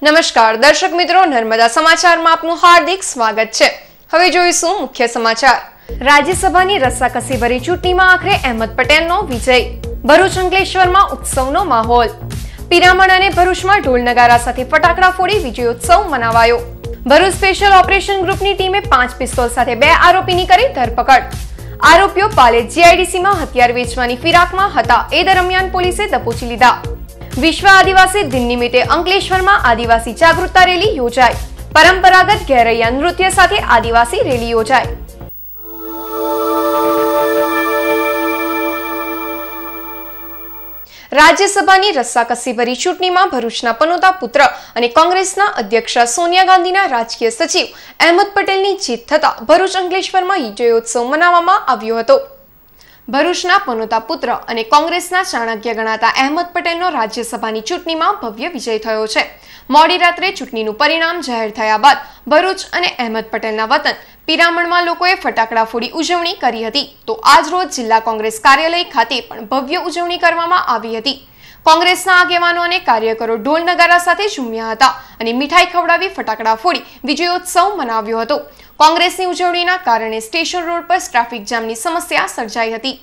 નમસ્કાર દર્શક મિત્રો, નર્મદા સમાચારમાં આપનું હાર્દિક સ્વાગત છે। હવે જોઈશું મુખ્ય સમાચાર। રાજ્યસભાની રસ્સાકસીભરી ચૂંટણીમાં આખરે અહેમદ પટેલનો વિજય। ભરૂચ અંકલેશ્વરમાં ઉત્સવનો માહોલ। પિરામણ અને ભરૂચમાં ઢોલ નગારા સાથે ફટાકડા ફોડી વિજયોત્સવ મનાવાયો। ભરૂચ સ્પેશિયલ ઓપરેશન ગ્રુપની ટીમે 5 પિસ્તોલ સાથે 2 આરોપીની કરી ધરપકડ। આરોપીઓ પાલેજ જીઆઈડીસીમાં હથિયાર વેચવાની ફિરાકમાં હતા, એ દરમિયાન પોલીસે દબોચી લીધા। विश्व आदिवासी दिन निमित्ते अंकलेश्वर में आदिवासी जागरूकता रेली योजाई। परंपरागत घेरैया नृत्य साथे आदिवासी रेली योजाई। राज्यसभाની રસ્સાકસીભરી ચૂંટણીમાં ભરૂચના પનોતા પુત્ર અને કોંગ્રેસના અધ્યક્ષ સોનિયા ગાંધીના રાજકીય સચિવ અહેમદ પટેલની જીત થતા ભરૂચ અંકલેશ્વરમાં વિજયોત્સવ મનાવવામાં આવ્યો હતો। ભરૂચના પનોતા પુત્ર અને કોંગ્રેસના ચાણક્ય ગણાતા અહેમદ પટેલનો રાજ્યસભાની ચૂંટણીમાં ભવ્ય વિજય થયો છે। મોડી રાત્રે ચૂંટણીનું પરિણામ જાહેર થયા બાદ ભરૂચ અને અહેમદ પટેલના વતન પિરામણમાં લોકોએ ફટાકડા ફોડી ઉજવણી કરી હતી, તો આજ રોજ જિલ્લા કોંગ્રેસ કાર્યાલય ખાતે પણ ભવ્ય ઉજવણી કરવામાં આવી હતી। કોંગ્રેસના આગેવાનો અને કાર્યકરો ઢોલ નગારા સાથે ઝૂમ્યા હતા અને મીઠાઈ ખવડાવી ફટાકડા ફોડી વિજયોત્સવ મનાવ્યો હતો। કોંગ્રેસની ઉજવણીના કારણે સ્ટેશન રોડ પર ટ્રાફિક જામની સમસ્યા સર્જાઈ હતી।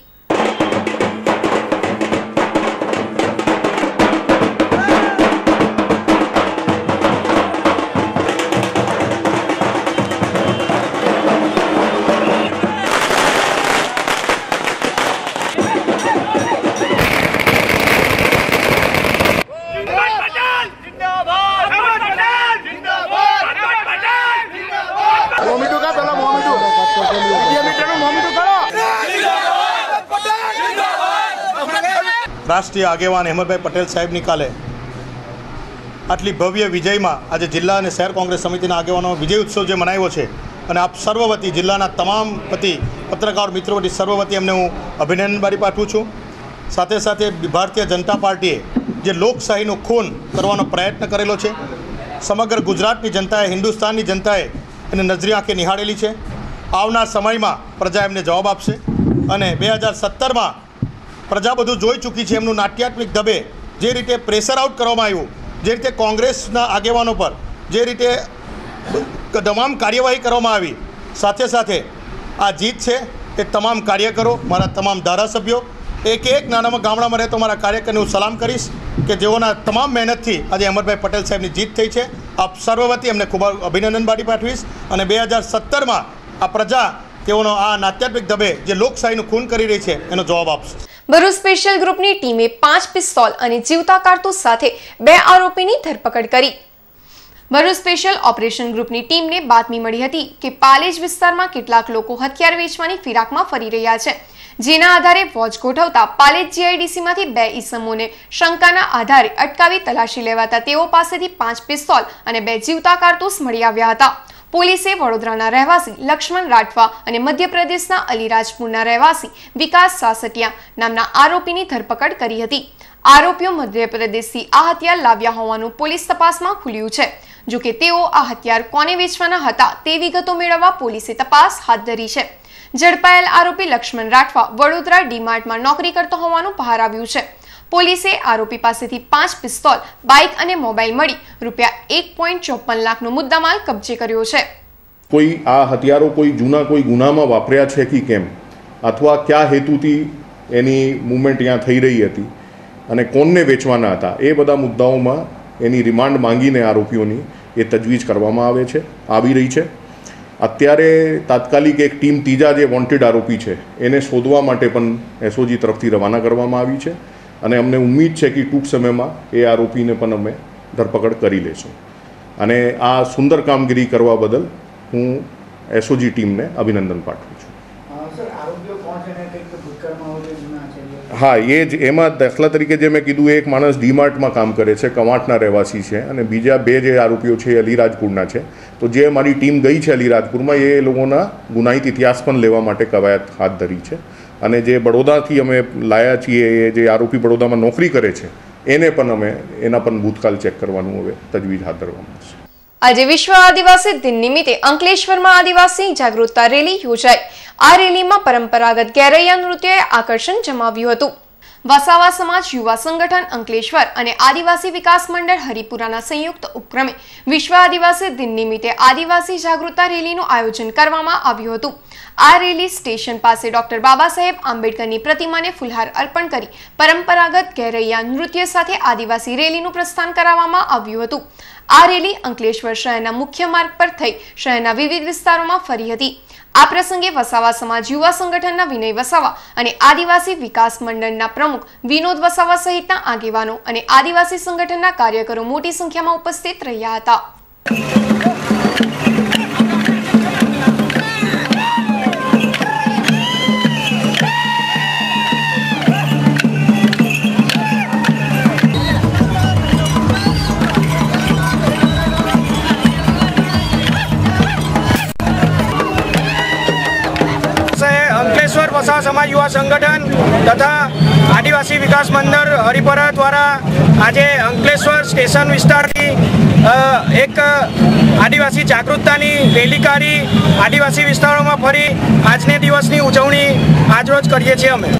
રાષ્ટ્રીય આગેવાન અહેમદભાઈ પટેલ સાહેબની કાલે આટલી ભવ્ય વિજયમાં આજે જિલ્લા અને શહેર કોંગ્રેસ સમિતિના આગેવાનો વિજય ઉત્સવ જે મનાવ્યો છે, અને આપ સર્વ વતી જિલ્લાના તમામ વતી પત્રકાર મિત્રો વતી સર્વ વતી એમને હું અભિનંદન પાઠવું છું। સાથે સાથે ભારતીય જનતા પાર્ટીએ જે લોકશાહીનું ખૂન કરવાનો પ્રયત્ન કરેલો છે, સમગ્ર ગુજરાતની જનતાએ, હિન્દુસ્તાનની જનતાએ એને નજરી આંખે નિહાળેલી છે। આવનાર સમયમાં પ્રજા એમને જવાબ આપશે અને 2017માં પ્રજા બધું જોઈ ચૂકી છે। એમનું નાટ્યાત્મક ઢબે જે રીતે પ્રેશર આઉટ કરવામાં આવ્યું, જે રીતે કોંગ્રેસના આગેવાનો પર જે રીતે તમામ કાર્યવાહી કરવામાં આવી, સાથે સાથે આ જીત છે એ તમામ કાર્યકરો, મારા તમામ ધારાસભ્યો, એક નાનામાં ગામડામાં રહેતો મારા કાર્યકરને હું સલામ કરીશ કે જેઓના તમામ મહેનતથી આજે અહેમદભાઈ પટેલ સાહેબની જીત થઈ છે। આપ સર્વ વતી એમને ખૂબ અભિનંદન પાઠવીશ અને 2017માં આ પ્રજા તેઓનો આ નાટ્યાત્મક ઢબે જે લોકશાહીનું ખૂન કરી રહી છે એનો જવાબ આપશે। ભરૂચ સ્પેશિયલ ગ્રુપની ટીમે 5 પિસ્તોલ અને જીવતા કારતૂસ સાથે 2 આરોપીની ધરપકડ કરી। ભરૂચ સ્પેશિયલ ઓપરેશન ગ્રુપની ટીમને બાતમી મળી હતી કે પાલેજ વિસ્તારમાં કેટલાક લોકો હથિયાર વેચવાની ફિરાકમાં ફરી રહ્યા છે, જેના આધારે વોચ ગોઠવતા પાલેજ જીઆઈડીસીમાંથી 2 ઈસમોને શંકાના આધારે અટકાવી તલાશી લેવાતા તેઓ પાસેથી 5 પિસ્તોલ અને 2 જીવતા કારતૂસ મળી આવ્યા હતા। પોલીસે વડોદરાના રહેવાસી લક્ષ્મણ રાઠવા અને મધ્યપ્રદેશના અલીરાજપુરના રહેવાસી વિકાસ સાસટિયા નામના આરોપીની ધરપકડ કરી હતી। આરોપીઓ મધ્યપ્રદેશથી આ હથિયાર લાવ્યા હોવાનું પોલીસ તપાસમાં ખુલ્યું છે। જો કે તેઓ આ હથિયાર કોને વેચવાના હતા તે વિગતો મેળવવા પોલીસે તપાસ હાથ ધરી છે। ઝડપાયેલ આરોપી લક્ષ્મણ રાઠવા વડોદરા ડીમાર્ટમાં નોકરી કરતો હોવાનું બહાર આવ્યું છે। પોલીસે આરોપી પાસેથી 5 પિસ્તોલ, બાઇક અને મોબાઈલ મળી રૂપિયા 1.54 લાખનો મુદ્દામાલ કબજે કર્યો છે। કોઈ આ હથિયારો કોઈ જૂના કોઈ ગુનામાં વાપર્યા છે કે કેમ, અથવા કયા હેતુથી એની મૂવમેન્ટ ત્યાં થઈ રહી હતી અને કોણને વેચવાના હતા, એ બધા મુદ્દાઓમાં એની રિમાન્ડ માંગીને આરોપીઓની એ તજવીજ કરવામાં આવી રહી છે। અત્યારે તાત્કાલિક એક ટીમ ત્રીજા જે વોન્ટેડ આરોપી છે એને શોધવા માટે પણ એસઓજી તરફથી રવાના કરવામાં આવી છે અને અમને ઉમ્મીદ છે કે ટૂંક સમયમાં એ આરોપીને પણ અમે ધરપકડ કરી લઈશું અને આ સુંદર કામગીરી કરવા બદલ હું એસઓજી ટીમને અભિનંદન પાઠવું છું। હા, એ જ એમાં દાખલા તરીકે જે મેં કીધું, એક માણસ ડીમાર્ટમાં કામ કરે છે, કવાંટના રહેવાસી છે, અને બીજા 2 જે આરોપીઓ છે એ અલીરાજપુરના છે। તો જે મારી ટીમ ગઈ છે અલીરાજપુરમાં, એ લોકોના ગુનાહિત ઇતિહાસ પણ લેવા માટે કવાયત હાથ ધરી છે અને જે બડોદાથી અમે લાયા છીએ, એ જે આરોપી બડોદામાં નોકરી કરે છે એને પણ અમે એના પણ ભૂતકાળ ચેક કરવાનું હવે તજવીજ હાથ ધરવામાં આવશે। આજે વિશ્વ આદિવાસી દિન નિમિત્તે અંકલેશ્વરમાં આદિવાસી જાગૃતતા રેલી યોજાઈ। આ રેલીમાં પરંપરાગત ઘેરૈયા નૃત્યએ આકર્ષણ જમાવ્યું હતું। વસાવા સમાજ યુવા સંગઠન અંકલેશ્વર અને આદિવાસી વિકાસ મંડળ હરિપુરાના સંયુક્ત ઉપક્રમે વિશ્વ આદિવાસી દિન નિમિત્તે આદિવાસી જાગૃતતા રેલીનું આયોજન કરવામાં આવ્યું હતું। આ રેલી સ્ટેશન પાસે ડોક્ટર બાબા સાહેબ આંબેડકરની પ્રતિમાને ફૂલહાર અર્પણ કરી પરંપરાગત ગેરૈયા નૃત્ય સાથે આદિવાસી રેલીનું પ્રસ્થાન કરાવવામાં આવ્યું હતું। આ રેલી અંકલેશ્વર શહેરના મુખ્ય માર્ગ પર થઈ શહેરના વિવિધ વિસ્તારોમાં ફરી હતી। આ પ્રસંગે વસાવા સમાજ યુવા સંગઠનના વિનય વસાવા અને આદિવાસી વિકાસ મંડળના પ્રમુખ વિનોદ વસાવા સહિતના આગેવાનો અને આદિવાસી સંગઠનના કાર્યકરો મોટી સંખ્યામાં ઉપસ્થિત રહ્યા હતા। अंकलेश्वर वसावा समाज युवा संगठन तथा आदिवासी विकास मंडल हरिपुरा द्वारा आज अंकलेश्वर स्टेशन विस्तार की एक आदिवासी जागृतता रैली काढ़ी आदिवासी विस्तारों में फरी आजने दिवस की उजवणी आज रोज करीए छीए। अमे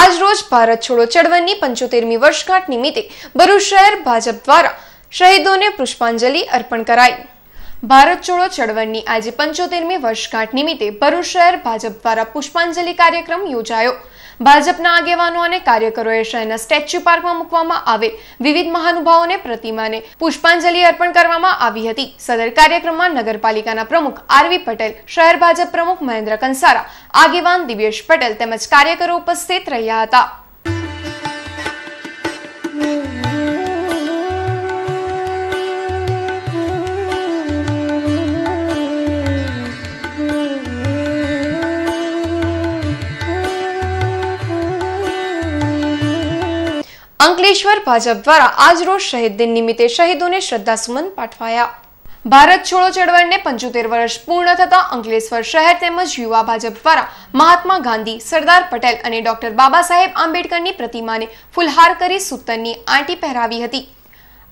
आज रोज भारत छोड़ो चळवळनी 75મી વર્ષગાંઠ निमित्ते भरूच शहर भाजप द्वारा शहीदों ने पुष्पांजलि अर्पण कराई। भारत छोड़ो चळवळनी आज 75મી વર્ષગાંઠ निमित्ते भरूच शहर भाजप द्वारा पुष्पांजलि कार्यक्रम योजायो। भाजपना आगेवानो अने कार्यकरोए शहरना स्टेच्यू पार्कमां मूकवामां आवेल विविध महानुभावोने प्रतिमाने पुष्पांजलि अर्पण करवामां आवी हती। सदर कार्यक्रममां नगरपालिकाना प्रमुख आरवी पटेल, शहर भाजप प्रमुख महेन्द्र कंसारा, आगेवान दिव्येश पटेल तेमज कार्यकरो उपस्थित रह्या हता। अंकलेश्वर भाजप द्वारा आज रोज शहीद दिन निमित्ते शहीदों ने श्रद्धासुमन पाठवाया। भारत छोड़ो चळवळने 75 वर्ष पूर्ण थता अंकलेश्वर शहर तेमज युवा भाजप द्वारा महात्मा गांधी, सरदार पटेल અને ડોક્ટર બાબા સાહેબ આંબેડકરની પ્રતિમાને ફૂલહાર કરી સૂતરની આંટી પહેરાવી હતી।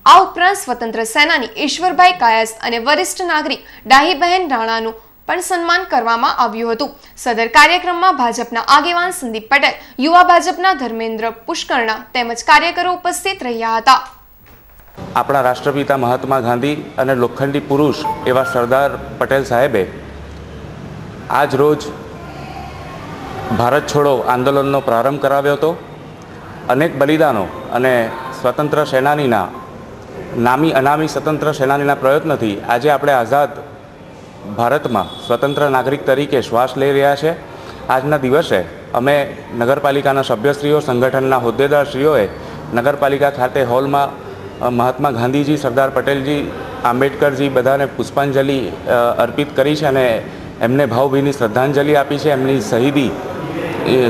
આ ઉપરાંત સ્વતંત્ર સેનાની ઈશ્વરભાઈ કાયસ્થ અને વરિષ્ઠ નાગરિક ડાહીબહેન રાણાનું પણ સન્માન કરવામાં આવ્યું હતું। સદર કાર્યક્રમમાં ભાજપના આગેવાન સંદીપ પટેલ, યુવા ભાજપના ધર્મેન્દ્ર પુષ્કરણા તેમજ કાર્યકરો ઉપસ્થિત રહ્યા હતા। આપણા રાષ્ટ્રપિતા મહાત્મા ગાંધી અને લોખંડી પુરુષ એવા સરદાર પટેલ સાહેબે આજ રોજ ભારત છોડો આંદોલનનો પ્રારંભ કરાવ્યો હતો। અનેક બલિદાનો અને સ્વતંત્ર સેનાનીના નામી અનામી સ્વતંત્ર સેનાનીના પ્રયત્નથી આજે આપણે આઝાદ ભારતમાં સ્વતંત્ર નાગરિક તરીકે શ્વાસ લઈ રહ્યા છે। આજના દિવસે અમે નગરપાલિકાના સભ્યશ્રીઓ, સંગઠનના હોદ્દેદારશ્રીઓએ નગરપાલિકા ખાતે હોલમાં મહાત્મા ગાંધીજી, સરદાર પટેલજી, આંબેડકરજી બધાને પુષ્પાંજલિ અર્પિત કરી છે અને એમને ભાવભીની શ્રદ્ધાંજલિ આપી છે। એમની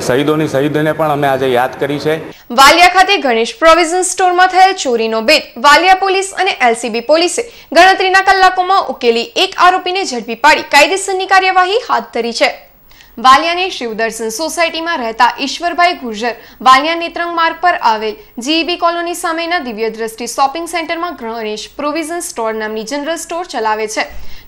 શહીદોની શહીદીને પણ અમે આજે યાદ કરી છે। વાલિયા ખાતે ગણેશ પ્રોવિઝન સ્ટોરમાં થયેલ ચોરીનો ભેદ વાલિયા પોલીસ અને એલસીબી પોલીસે ગણતરીના કલાકોમાં ઉકેલી એક આરોપીને ઝડપી પાડી કાયદેસરની કાર્યવાહી હાથ ધરી છે। વાલિયાની શિવદર્શન સોસાયટીમાં રહેતા ઈશ્વરભાઈ ગુર્જર વાલિયા નેત્રંગ માર્ગ પર આવેલ જીઈબી કોલોની સામેના દિવ્ય દ્રષ્ટિ શોપિંગ સેન્ટરમાં ગણેશ પ્રોવિઝન સ્ટોર નામની જનરલ સ્ટોર ચલાવે છે।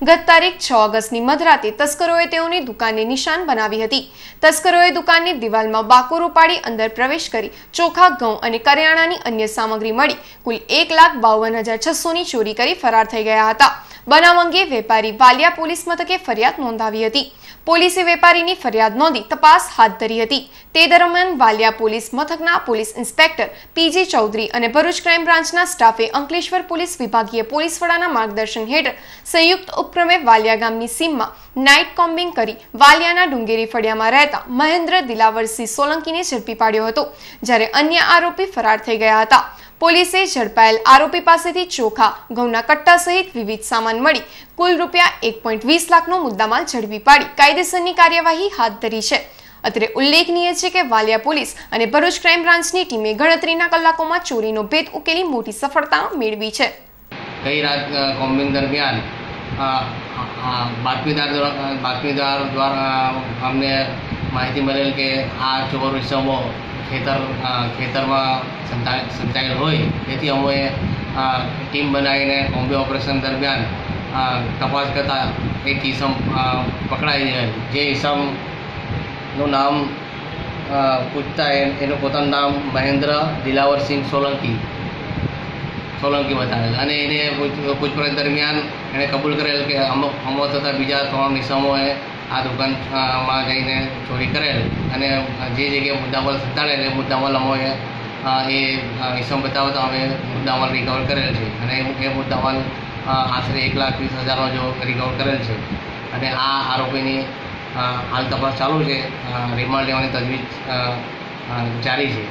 ગત તારીખ 6 ઓગસ્ટની મધરાતે તસ્કરોએ તેઓની દુકાનને નિશાન બનાવી હતી। તસ્કરોએ દુકાનની દિવાલમાં બાકોરો પાડી અંદર પ્રવેશ કરી ચોખા, ઘઉં અને કરિયાણાની અન્ય સામગ્રી મળી કુલ 1,52,600ની ચોરી કરી ફરાર થઈ ગયા હતા। બનાવ અંગે વેપારી વાલિયા પોલીસ મથકે ફરિયાદ નોંધાવી હતી। પોલીસે વેપારીની ફરિયાદ નોંધી તપાસ હાથ ધરી હતી। તે દરમિયાન વાલિયા પોલીસ મથકના પોલીસ ઇન્સ્પેક્ટર પીજી ચૌધરી અને ભરૂચ ક્રાઇમ બ્રાન્ચના સ્ટાફે અંકલેશ્વર પોલીસ વિભાગીય પોલીસ વડાના માર્ગદર્શન હેઠળ સંયુક્ત ઉપક્રમે વાલિયા ગામની સીમમાં નાઇટ કોમ્બિંગ કરી વાલિયાના ડુંગેરી ફળિયામાં રહેતા મહેન્દ્ર દિલાવરસિંહ સોલંકીને ઝડપી પાડ્યો હતો, જ્યારે અન્ય આરોપી ફરાર થઈ ગયા હતા। પોલીસે ઝડપાયેલ આરોપી પાસેથી ચોખા, ઘઉંના કટ્ટા સહિત વિવિધ સામાન મળી કુલ રૂપિયા 1.20 લાખનો મુદ્દામાલ ઝડપી પાડી કાયદેસરની કાર્યવાહી હાથ ધરી છે। અત્રે ઉલ્લેખનીય છે કે વાલિયા પોલીસ અને ભરૂચ ક્રાઇમ બ્રાન્ચની ટીમે ગણતરીના કલાકોમાં ચોરીનો ભેદ ઉકેલી મોટી સફળતા મેળવી છે। ગઈ રાત કોમ્બિંગ દરમિયાન બાતમીદાર દ્વારા અમને માહિતી મળેલ કે આ ચોર વિષમો ખેતરમાં સંતાયેલ હોય, તેથી અમે ટીમ બનાવીને કોમ્બી ઓપરેશન દરમિયાન તપાસ કરતા એક ઈસમ પકડાઈ ગયેલ, જે ઈસમનું નામ પૂછતા એનું પોતાનું નામ મહેન્દ્ર દિલાવરસિંહ સોલંકી બતાવેલ અને એને પૂછપરછ દરમિયાન એણે કબૂલ કરેલ કે અમો તથા બીજા 3 ઈસમોએ આ દુકાનમાં જઈને ચોરી કરેલ અને જે જગ્યાએ મુદ્દામાલ સંતાડેલ એ મુદ્દામાલ અમોએ એ ઈસમ બતાવતા અમે મુદ્દામાલ રિકવર કરેલ છે અને એ મુદ્દામાલ આશરે 1,20,000નો જો રિકવર કરેલ છે અને આ આરોપીની હાલ તપાસ ચાલુ છે, રિમાન્ડ લેવાની તજવીજ જારી છે.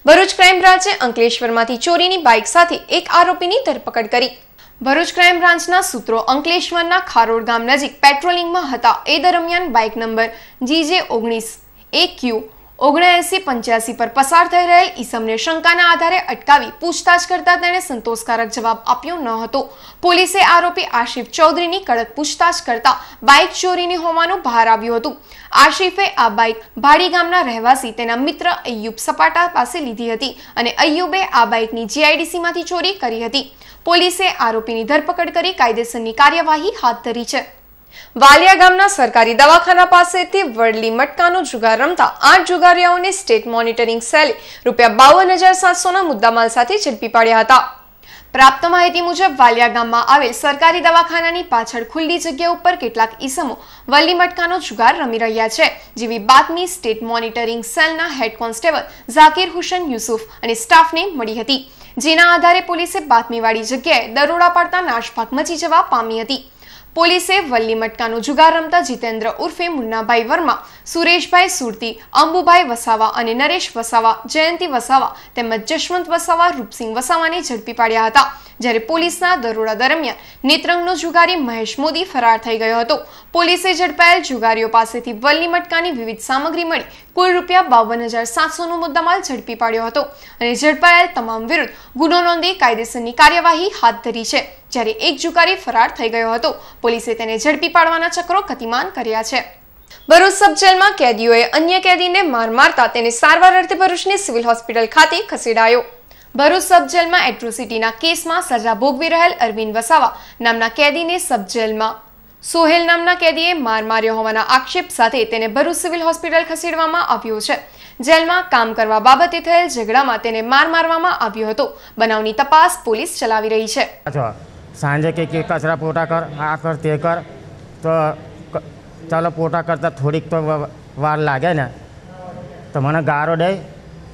ભરૂચ ક્રાઇમ બ્રાન્ચે અંકલેશ્વરમાંથી ચોરીની બાઇક સાથે એક આરોપીની ધરપકડ કરી. ભરૂચ ક્રાઇમ બ્રાન્ચના સૂત્રો અંકલેશ્વરના ખારોડ ગામ નજીક પેટ્રોલિંગમાં હતા. એ દરમિયાન બાઇક નંબર GJ19AQ7985 પર પસાર થઈ રહેલ ઈસમને શંકાના આધારે અટકાવી પૂછતાછ કરતા તેણે સંતોષકારક જવાબ આપ્યો ન હતો. પોલીસે આરોપી આશિફ ચૌધરીની કડક પૂછતાછ કરતા બાઇક ચોરીની હોવાનું બહાર આવ્યું હતું. આશિફે આ બાઇક ભાડી ગામના રહેવાસી તેના મિત્ર અય્યુબ સપાટા પાસે લીધી હતી અને અય્યુબે આ બાઇકની GIDCમાંથી ચોરી કરી હતી. પોલીસે આરોપીની ધરપકડ કરી કાયદેસરની કાર્યવાહી હાથ ધરી છે. વાલિયા ગામના સરકારી દવાખાના પાસેથી વડલી મટકાનો જુગાર રમતા 8 જુગારીઓને સ્ટેટ મોનિટરિંગ સેલે ₹52,700ના મુદ્દામાલ સાથે ઝડપી પાડ્યા હતા. પ્રાપ્ત માહિતી મુજબ વાલિયા ગામમાં આવેલ સરકારી દવાખાનાની પાછળ ખુલ્લી જગ્યા ઉપર કેટલાક ઈસમો વલ્લી મટકાનો જુગાર રમી રહ્યા છે, જેવી બાતમી સ્ટેટ મોનિટરિંગ સેલના હેડ કોન્સ્ટેબલ ઝાકીર હુસેન યુસુફ અને સ્ટાફને મળી હતી. જેના આધારે પોલીસે બાતમીવાળી જગ્યાએ દરોડા પાડતા નાશભાગ મચી જવા પામી હતી. પોલીસે વલ્લી મટકાનો જુગાર રમતા જીતેન્દ્ર ઉર્ફે મુન્નાભાઈ વર્મા, સુરેશભાઈ સુરતી, અંબુભાઈ વસાવા અને નરેશ વસાવા, જયંતિ વસાવા તેમજ જશવંત વસાવા, રૂપસિંહ વસાવાને ઝડપી પાડ્યા હતા. જ્યારે પોલીસના દરોડા દરમિયાન નેત્રંગનો જુગારી મહેશ મોદી ફરાર થઈ ગયો હતો. પોલીસે ઝડપાયેલ જુગારીઓ પાસેથી વલ્લી મટકાની વિવિધ સામગ્રી મળી કુલ ₹52,700નો મુદ્દામાલ ઝડપી પાડ્યો હતો અને ઝડપાયેલ તમામ વિરુદ્ધ ગુનો નોંધી કાયદેસરની કાર્યવાહી હાથ ધરી છે. જ્યારે એક જુગારી ફરાર થઈ ગયો હતો. પોલીસે તેને ઝડપી પાડવાના ચક્રો ગતિમાન કર્યા છે. ભરૂચ સબ જેલમાં કેદીઓએ અન્ય કેદીને માર મારતા તેને સારવાર અર્થે ભરૂચની સિવિલ હોસ્પિટલ ખાતે ખસેડાયો. ભરૂચ સબ જેલમાં એટ્રોસિટીના કેસમાં સજા ભોગવી રહેલ અરવિંદ વસાવા નામના કેદીને સબ જેલમાં સોહેલ નામના કેદીએ માર માર્યો હોવાના આક્ષેપ સાથે તેને ભરૂચ સિવિલ હોસ્પિટલ ખસેડવામાં આવ્યો છે. જેલમાં કામ કરવા બાબતે થયેલ ઝઘડામાં તેને માર મારવામાં આવ્યો હતો. બનાવની તપાસ પોલીસ ચલાવી રહી છે. સાંજે કે કચરા પોતા કર, આ કર તે કર, તો ચાલો પોતા કરતાં થોડીક તો વાર લાગે ને, તો મને ગારો દે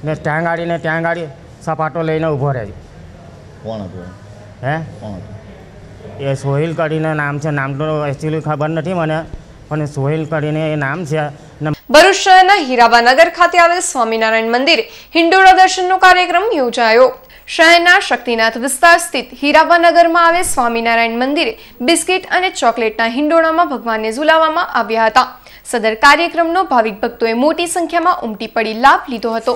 ને ત્યાં ગાડી સપાટો લઈને ઊભો રહે. કોણ હતું? હે એ સોહિલ કરીને નામ છે, નામ તો એકચ્યુઅલી ખબર નથી મને, પણ સોહિલ કરીને એ નામ છે. ભરૂચ શહેરના હીરાબાનગર ખાતે આવેલ સ્વામિનારાયણ મંદિરે હિંડોળા દર્શનનો કાર્યક્રમ યોજાયો. શહેરના શક્તિનાથ વિસ્તાર સ્થિત હીરાબાનગરમાં આવેલ સ્વામિનારાયણ મંદિરે બિસ્કિટ અને ચોકલેટના હિંડોળામાં ભગવાનને ઝુલાવવામાં આવ્યા હતા. સદર કાર્યક્રમનો ભાવિક ભક્તોએ મોટી સંખ્યામાં ઉમટી પડી લાભ લીધો હતો.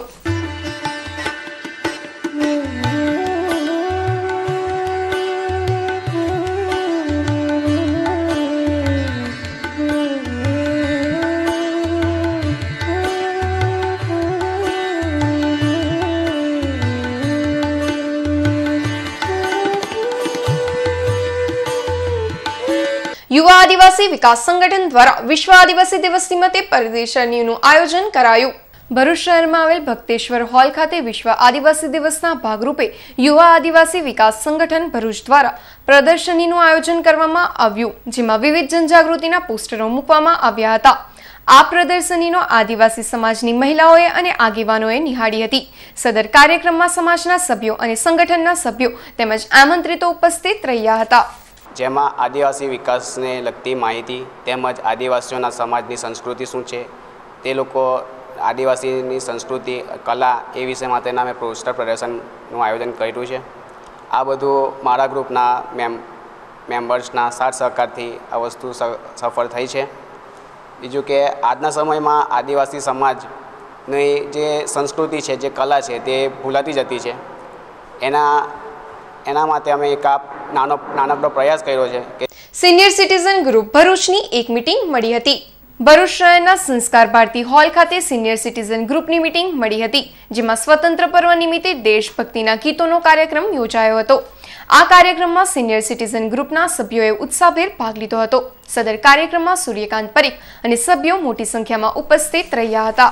યુવા આદિવાસી વિકાસ સંગઠન દ્વારા વિશ્વ આદિવાસી દિવસ નિમિત્તે પ્રદર્શનીનું આયોજન કરાયું. ભરૂચ શહેરમાં આવેલ ભક્તેશ્વર હોલ ખાતે વિશ્વ આદિવાસી દિવસના ભાગરૂપે યુવા આદિવાસી વિકાસ સંગઠન ભરૂચ દ્વારા પ્રદર્શનીનું આયોજન કરવામાં આવ્યું, જેમાં વિવિધ જનજાગૃતિના પોસ્ટરો મૂકવામાં આવ્યા હતા. આ પ્રદર્શનીનો આદિવાસી સમાજની મહિલાઓએ અને આગેવાનોએ નિહાળી હતી. સદર કાર્યક્રમમાં સમાજના સભ્યો અને સંગઠનના સભ્યો તેમજ આમંત્રિતો ઉપસ્થિત રહ્યા હતા. જેમાં આદિવાસી વિકાસને લગતી માહિતી તેમજ આદિવાસીઓના સમાજની સંસ્કૃતિ શું છે, તે લોકો આદિવાસીની સંસ્કૃતિ, કલા એ વિષય માટેના મેં પોસ્ટર પ્રદર્શનનું આયોજન કર્યું છે. આ બધું મારા ગ્રુપના મેમ્બર્સના સાથ સહકારથી આ વસ્તુ સફળ થઈ છે. બીજું કે આજના સમયમાં આદિવાસી સમાજની જે સંસ્કૃતિ છે, જે કલા છે, તે ભૂલાતી જતી છે. એના માટે અમે એક નાનકડો પ્રયાસ કર્યો છે. સિનિયર સિટીઝન ગ્રુપ ભરૂચની એક મીટિંગ મળી હતી. ભરૂચ શહેરના સંસ્કાર ભારતી હોલ ખાતે સિનિયર સિટીઝન ગ્રુપની મીટિંગ મળી હતી, જેમાં સ્વતંત્ર પર્વ નિમિત્તે દેશભક્તિના ગીતોનો કાર્યક્રમ યોજાયો હતો. આ કાર્યક્રમમાં સિનિયર સિટીઝન ગ્રુપના સભ્યોએ ઉત્સાહભેર ભાગ લીધો હતો। સદર કાર્યક્રમમાં સૂર્યકાંત પરીખ અને સભ્યો મોટી સંખ્યામાં ઉપસ્થિત રહ્યા હતા।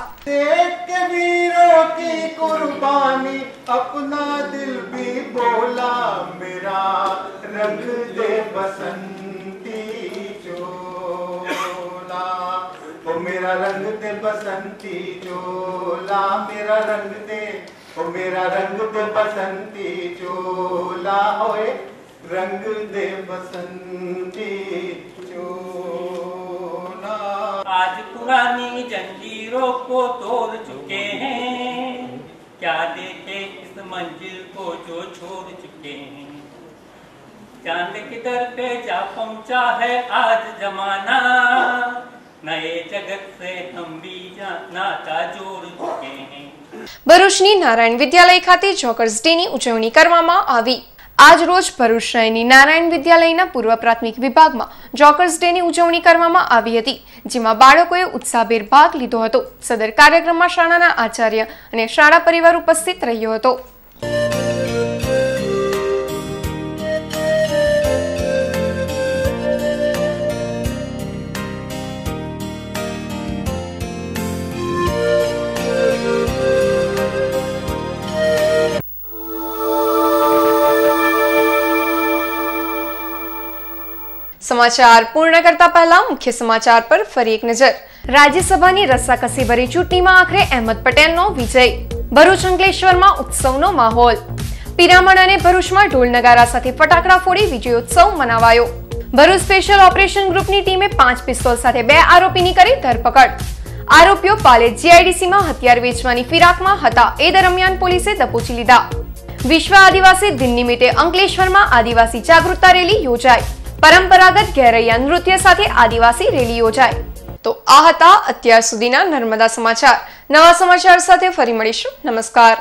मेरा रंग दे बसंती चोला, मेरा रंग दे, ओ मेरा रंग दे बसंती चोला, होए रंग दे बसंती चोला। आज पुरानी जंजीरों को तोड़ चुके हैं, क्या देखे इस मंजिल को जो छोड़ चुके हैं। चांद की दर पे जा पहुंचा है आज जमाना, नए जगत से हम भी नाता जोड़ चुके हैं। ભરૂચની નારાયણ વિદ્યાલય ખાતે જોકર્સ ડેની ઉજવણી કરવામાં આવી। આજ રોજ ભરૂચ શહેરની નારાયણ વિદ્યાલયના પૂર્વ પ્રાથમિક વિભાગમાં જોકર્સ ડેની ઉજવણી કરવામાં આવી હતી, જેમાં બાળકોએ ઉત્સાહભેર ભાગ લીધો હતો। સદર કાર્યક્રમમાં શાળાના આચાર્ય અને શાળા પરિવાર ઉપસ્થિત રહ્યો હતો। समाचार पूर्ण करता पहला मुख्य समाचार पर फरी एक नजर। राज्यसभाની રસ્સાકસી ભરી ચૂંટણીમાં આખરે અહેમદ પટેલનો વિજય। ભરૂચ અંકલેશ્વરમાં ઉત્સવનો માહોલ। પિરામણ અને ભરૂચમાં ઢોલ નગારા સાથે ફટાકડા ફોડી વિજયોત્સવ મનાવાયો। ભરૂચ સ્પેશિયલ ઓપરેશન ગ્રુપની ટીમે 5 પિસ્તોલ સાથે 2 આરોપીની કરી ધરપકડ। આરોપીઓ પાલેજ જીઆઈડીસીમાં હથિયાર વેચવાની ફિરાકમાં હતા, એ દરમિયાન પોલીસે દબોચી લીધા। વિશ્વ આદિવાસી દિન નિમિત્તે અંકલેશ્વરમાં આદિવાસી જાગૃતતા રેલી યોજાઈ। પરંપરાગત ઘેરૈયા નૃત્ય સાથે આદિવાસી રેલી યોજાય। તો આ હતા અત્યાર સુધીના નર્મદા સમાચાર। નવા સમાચાર સાથે ફરી મળીશું। નમસ્કાર।